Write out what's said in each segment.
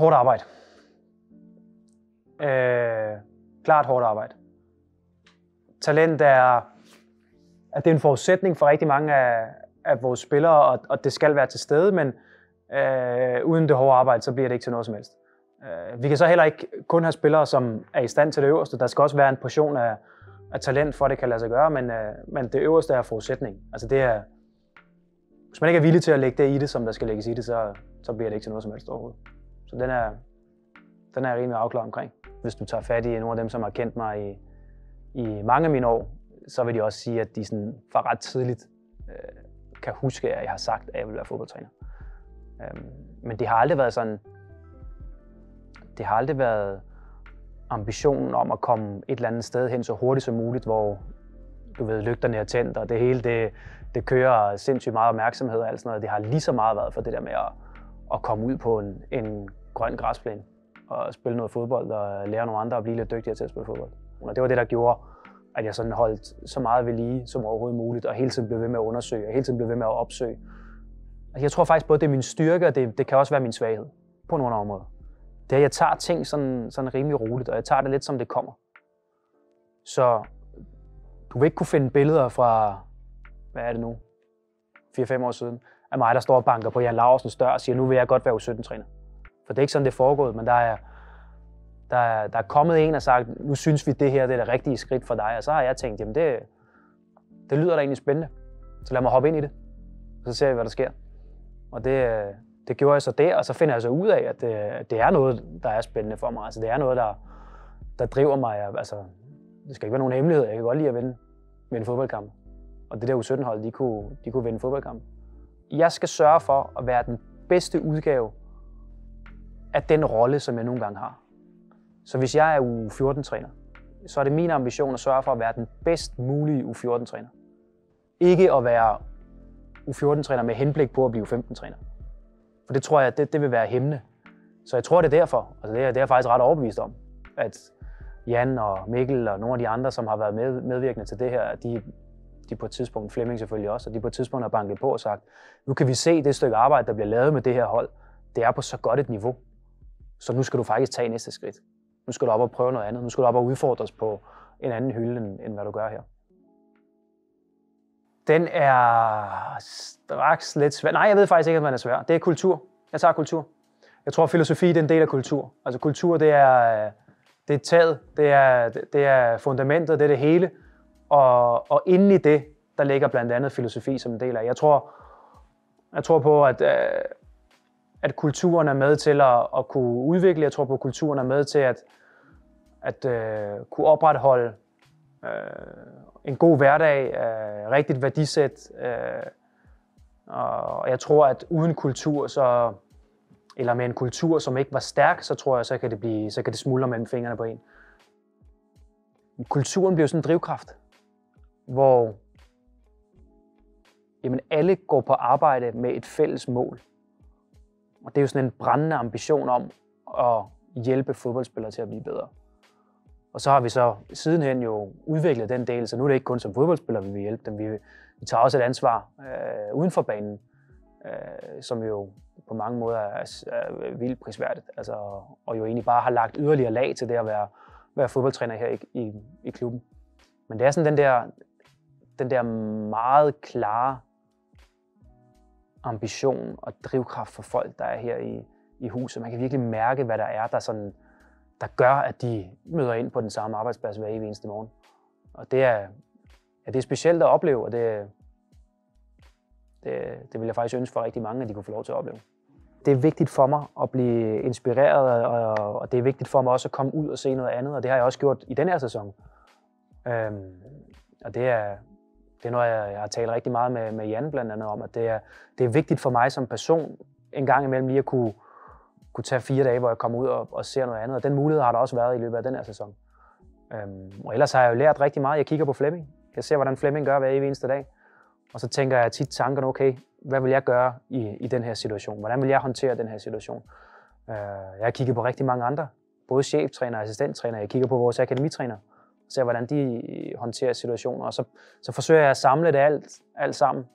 Hårdt arbejde. Klart hårdt arbejde. Talent er en forudsætning for rigtig mange af vores spillere, og det skal være til stede, men uden det hårde arbejde, så bliver det ikke til noget som helst. Vi kan så heller ikke kun have spillere, som er i stand til det øverste. Der skal også være en portion af talent, for at det kan lade sig gøre, men det øverste er forudsætning. Altså det er, hvis man ikke er villig til at lægge det i det, som der skal lægges i det, så bliver det ikke til noget som helst overhovedet. Så den er jeg rimelig afklaret omkring. Hvis du tager fat i nogle af dem, som har kendt mig i mange af mine år, så vil de også sige, at de sådan fra ret tidligt kan huske, at jeg har sagt, at jeg vil være fodboldtræner. Men det har aldrig været sådan. Det har aldrig været ambitionen om at komme et eller andet sted hen så hurtigt som muligt, hvor du ved, lygterne er tændt, og det hele det kører sindssygt meget opmærksomhed og alt sådan noget. Det har lige så meget været for det der med at komme ud på en grøn græsplæne og spille noget fodbold og lære nogle andre at blive lidt dygtigere til at spille fodbold. Og det var det, der gjorde, at jeg sådan holdt så meget ved lige som overhovedet muligt, og hele tiden blev ved med at undersøge, og hele tiden blev ved med at opsøge. Altså, jeg tror faktisk både, det er min styrke, og det kan også være min svaghed på nogle områder. Det er, at jeg tager ting sådan rimelig roligt, og jeg tager det lidt, som det kommer. Så du vil ikke kunne finde billeder fra, hvad er det nu, 4-5 år siden, af mig, der står og banker på Jan Laursens dør og siger, nu vil jeg godt være U17-træner. For det er ikke sådan, det er foregået, men der er kommet en og sagt, nu synes vi, det her det er det rigtige skridt for dig. Og så har jeg tænkt, jamen det lyder da egentlig spændende. Så lad mig hoppe ind i det, og så ser vi, hvad der sker. Og det gjorde jeg så der, og så finder jeg så ud af, at det er noget, der er spændende for mig. Altså det er noget, der driver mig. Altså, det skal ikke være nogen hemmelighed. Jeg kan godt lide at vinde fodboldkamp. Og det der U17-hold, de kunne vinde fodboldkamp. Jeg skal sørge for at være den bedste udgave af den rolle, som jeg nogle gange har. Så hvis jeg er U14-træner, så er det min ambition at sørge for at være den bedst mulige U14-træner. Ikke at være U14-træner med henblik på at blive U15-træner. For det tror jeg, det vil være hæmmende. Så jeg tror, det er derfor. Altså det er jeg faktisk ret overbevist om, at Jan og Mikkel og nogle af de andre, som har været medvirkende til det her, de på et tidspunkt, Flemming selvfølgelig også, og de på et tidspunkt har banket på og sagt, nu kan vi se det stykke arbejde, der bliver lavet med det her hold, det er på så godt et niveau, så nu skal du faktisk tage næste skridt. Nu skal du op og prøve noget andet. Nu skal du op og udfordres på en anden hylde, end hvad du gør her. Den er straks lidt svær. Nej, jeg ved faktisk ikke, at man er svær. Det er kultur. Jeg tager kultur. Jeg tror, filosofi det er en del af kultur. Altså kultur, det er taget, det er fundamentet, det er det hele. Og inden i det, der ligger blandt andet filosofi som en del af. Jeg tror på, at kulturen er med til at kunne udvikle. Jeg tror på, at kulturen er med til at kunne opretholde en god hverdag, rigtigt værdisæt. Og jeg tror, at uden kultur, eller med en kultur, som ikke var stærk, så tror jeg, så kan det smuldre mellem fingrene på en. Kulturen bliver sådan en drivkraft, hvor jamen, alle går på arbejde med et fælles mål. Og det er jo sådan en brændende ambition om at hjælpe fodboldspillere til at blive bedre. Og så har vi så sidenhen jo udviklet den del, så nu er det ikke kun som fodboldspillere, vi vil hjælpe dem. Vi tager også et ansvar uden for banen, som jo på mange måder er vildt prisværdigt. Altså, og jo egentlig bare har lagt yderligere lag til det at være fodboldtræner her i klubben. Men det er sådan den der meget klare ambition og drivkraft for folk, der er her i huset. Man kan virkelig mærke, hvad der er, der gør, at de møder ind på den samme arbejdsplads hver evig eneste morgen. Og det er specielt at opleve, og det vil jeg faktisk ønske for rigtig mange, at de kunne få lov til at opleve. Det er vigtigt for mig at blive inspireret, og det er vigtigt for mig også at komme ud og se noget andet, og det har jeg også gjort i den her sæson. Og det er noget, jeg har talt rigtig meget med Jan blandt andet om, at det er vigtigt for mig som person en gang imellem lige at kunne tage 4 dage, hvor jeg kommer ud og ser noget andet, og den mulighed har der også været i løbet af den her sæson. Og ellers har jeg jo lært rigtig meget. Jeg kigger på Flemming. Jeg ser, hvordan Flemming gør hver evig eneste dag. Og så tænker jeg tit tankerne, okay, hvad vil jeg gøre i den her situation? Hvordan vil jeg håndtere den her situation? Jeg har kigget på rigtig mange andre, både cheftræner og assistenttræner. Jeg kigger på vores akademitræner og ser, hvordan de håndterer situationer. Og så forsøger jeg at samle det alt sammen,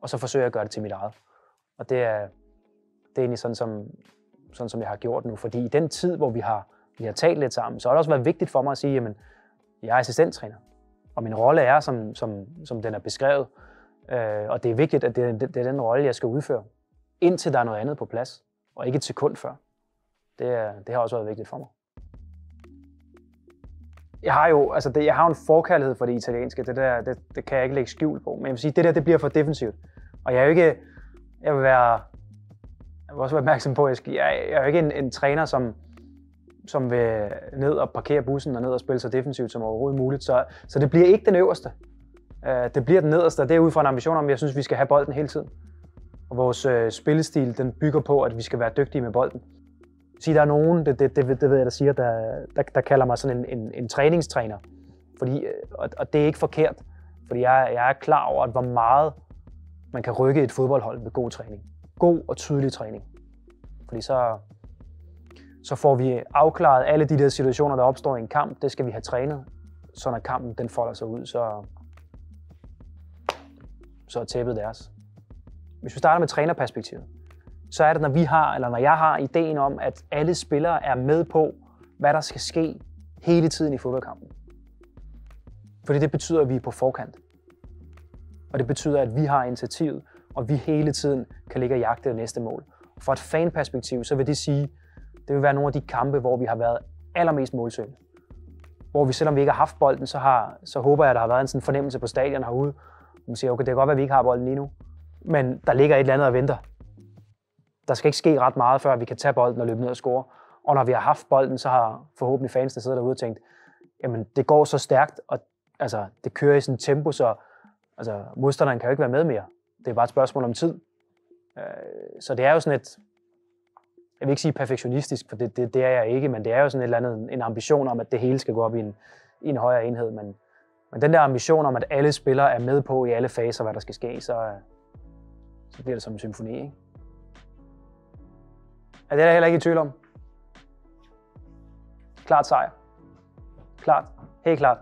og så forsøger jeg at gøre det til mit eget. Og det er egentlig sådan, sådan som jeg har gjort nu. Fordi i den tid, hvor vi har talt lidt sammen, så har det også været vigtigt for mig at sige, jamen, jeg er assistenttræner, og min rolle er, som den er beskrevet. Og det er vigtigt, at det er den rolle, jeg skal udføre, indtil der er noget andet på plads, og ikke et sekund før. Det har også været vigtigt for mig. Jeg har jo en forkærlighed for det italienske, det kan jeg ikke lægge skjul på. Men jeg vil sige, det bliver for defensivt. Og jeg vil også være opmærksom på, at jeg er jo ikke en træner, som vil ned og parkere bussen og ned og spille så defensivt som overhovedet muligt. Så det bliver ikke den øverste. Det bliver den nederste, og det er ud fra en ambition om, at jeg synes, vi skal have bolden hele tiden. Og vores spillestil, den bygger på, at vi skal være dygtige med bolden. Sige, der er nogen, det ved jeg, der siger, der kalder mig sådan en træningstræner. Og det er ikke forkert, fordi jeg er klar over, at hvor meget man kan rykke et fodboldhold med god træning. God og tydelig træning. Fordi så får vi afklaret alle de der situationer, der opstår i en kamp. Det skal vi have trænet, så når kampen den folder sig ud, så er tæppet deres. Hvis vi starter med trænerperspektivet, så er det, når jeg har ideen om, at alle spillere er med på, hvad der skal ske hele tiden i fodboldkampen. Fordi det betyder, at vi er på forkant. Og det betyder, at vi har initiativet, og vi hele tiden kan ligge og jagte det næste mål. Fra et fanperspektiv, så vil det sige, det vil være nogle af de kampe, hvor vi har været allermest målsøgende. Hvor vi, selvom vi ikke har haft bolden, så håber jeg, at der har været en sådan fornemmelse på stadion herude. Man siger, okay, det kan godt være, at vi ikke har bolden lige nu, men der ligger et eller andet og venter. Der skal ikke ske ret meget, før vi kan tage bolden og løbe ned og score. Og når vi har haft bolden, så har forhåbentlig fans, der sidder derude og tænkt, jamen det går så stærkt, og det kører i sådan et tempo, så modstanderen kan jo ikke være med mere. Det er bare et spørgsmål om tid. Så det er jo sådan et, jeg vil ikke sige perfektionistisk, for det er jeg ikke, men det er jo sådan et eller andet, en ambition om, at det hele skal gå op i en højere enhed. Men den der ambition om, at alle spillere er med på i alle faser, hvad der skal ske, så bliver det som en symfoni, ikke? Ja, det er jeg heller ikke i tvivl om. Klart sejr. Klart. Helt klart.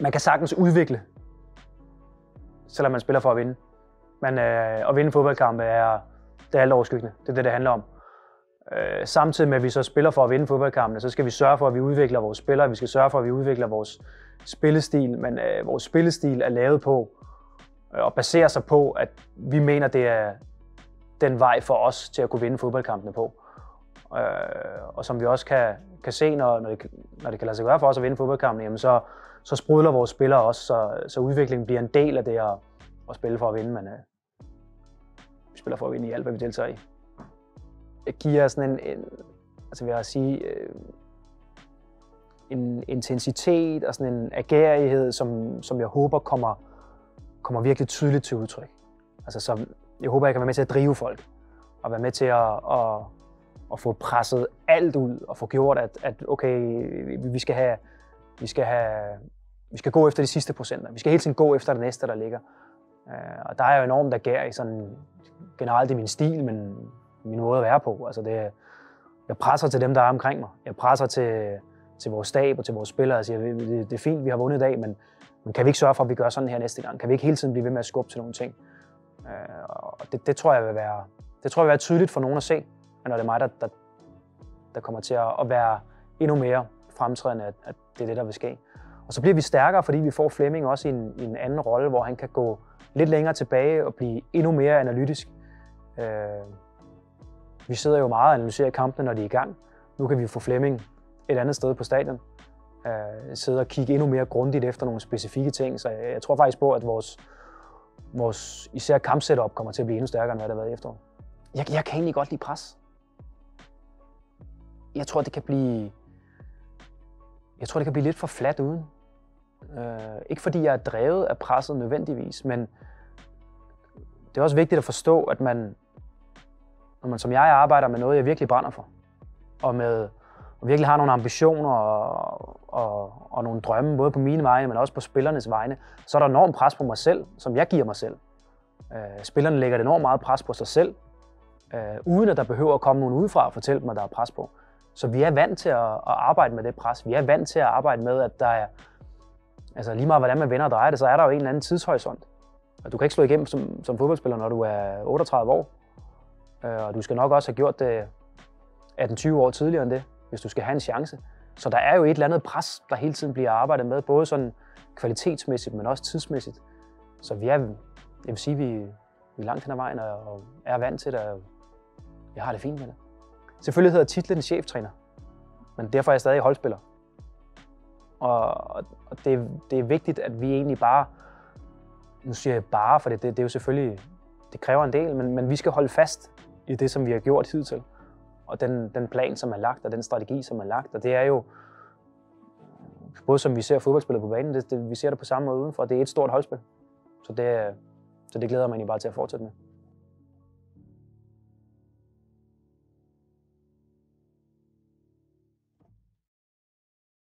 Man kan sagtens udvikle, selvom man spiller for at vinde. Men at vinde fodboldkampe det er alt overskyggende. Det er det handler om. Samtidig med, at vi så spiller for at vinde fodboldkampene, så skal vi sørge for, at vi udvikler vores spillere. Vi skal sørge for, at vi udvikler vores spillestil. Men vores spillestil er lavet på og baserer sig på, at vi mener, det er den vej for os til at kunne vinde fodboldkampene på. Og som vi også kan se, når det kan lade sig gøre for os at vinde fodboldkampene, jamen så sprudler vores spillere også, så udviklingen bliver en del af det at spille for at vinde. Men vi spiller for at vinde i alt, hvad vi deltager i. Jeg giver sådan en intensitet og sådan en agerighed, som jeg håber kommer virkelig tydeligt til udtryk. Jeg håber, jeg kan være med til at drive folk, og være med til at få presset alt ud, og få gjort, at okay, vi skal gå efter de sidste procenter. Vi skal hele tiden gå efter det næste, der ligger. Og der er jo enormt agerig sådan generelt i min stil, men min måde at være på. Jeg presser til dem, der er omkring mig. Jeg presser til vores stab og til vores spillere og siger, det er fint, vi har vundet i dag, men kan vi ikke sørge for, at vi gør sådan her næste gang? Kan vi ikke hele tiden blive ved med at skubbe til nogle ting? Og det tror jeg vil være tydeligt for nogen at se, når det er mig, der kommer til at være endnu mere fremtrædende, at det er det, der vil ske. Og så bliver vi stærkere, fordi vi får Flemming også i en anden rolle, hvor han kan gå lidt længere tilbage og blive endnu mere analytisk. Vi sidder jo meget og analyserer kampene, når de er i gang. Nu kan vi få Flemming et andet sted på stadion. Sidde og kigge endnu mere grundigt efter nogle specifikke ting. Så jeg tror faktisk på, at vores især kampsetup kommer til at blive endnu stærkere, end hvad det har været i efteråret. Jeg kan egentlig godt lide pres. Jeg tror, det kan blive lidt for fladt uden. Ikke fordi jeg er drevet af presset nødvendigvis, men det er også vigtigt at forstå, at når man som jeg arbejder med noget, jeg virkelig brænder for, og virkelig har nogle ambitioner og nogle drømme, både på mine vegne, men også på spillernes vegne, så er der enormt pres på mig selv, som jeg giver mig selv. Spillerne lægger et enormt meget pres på sig selv, uden at der behøver at komme nogen udefra og fortælle dem, at der er pres på. Så vi er vant til at arbejde med det pres. Vi er vant til at arbejde med, at der er, lige meget hvordan man vender og drejer det, så er der jo en eller anden tidshorisont. Du kan ikke slå igennem som fodboldspiller, når du er 38 år. Og du skal nok også have gjort det 18-20 år tidligere end det, hvis du skal have en chance. Så der er jo et eller andet pres, der hele tiden bliver arbejdet med, både sådan kvalitetsmæssigt, men også tidsmæssigt. Så jeg vil sige, vi er langt hen ad vejen og er vant til det, og jeg har det fint med det. Selvfølgelig hedder titlen cheftræner, men derfor er jeg stadig holdspiller. Og det er vigtigt, at vi egentlig bare, nu siger jeg bare, for det er jo selvfølgelig, det kræver en del, men vi skal holde fast i det, som vi har gjort hidtil. Og den plan, som er lagt, og den strategi, som er lagt, og det er jo, både som vi ser fodboldspillet på banen, vi ser det på samme måde udenfor, det er et stort holdspil. Så det glæder jeg mig egentlig bare til at fortsætte med.